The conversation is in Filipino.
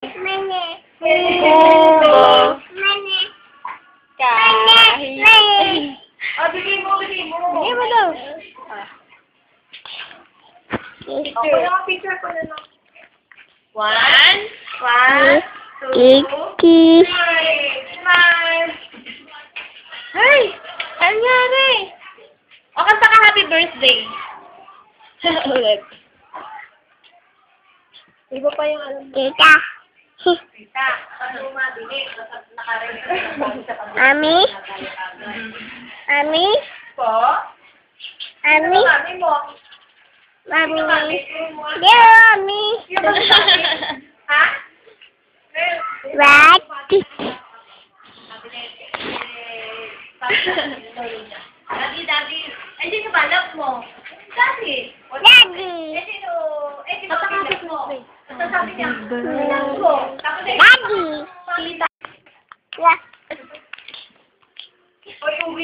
Mani. Kubo. Mani. Kahit. Bigay mo. Bigay mo daw. Picture ko na lang. 1, 2, Kiki. Smile. Ay! Ano nangyari? O, kanta ka happy birthday. Ulit. Iba pa yung alam mo. Tita. Tita, ano mabili? Nakarinig sa Ami? Ami? po. Ami? Mami mo. Mami? Mami. Yeah, Ami. Ha? What? Daddy. Ay, sino ba? Love mo. Daddy. Daddy. Sino? Sino kapatid mo? Sasabi niya. Love mo. Tapos Daddy. Tita. Yeah. O, yung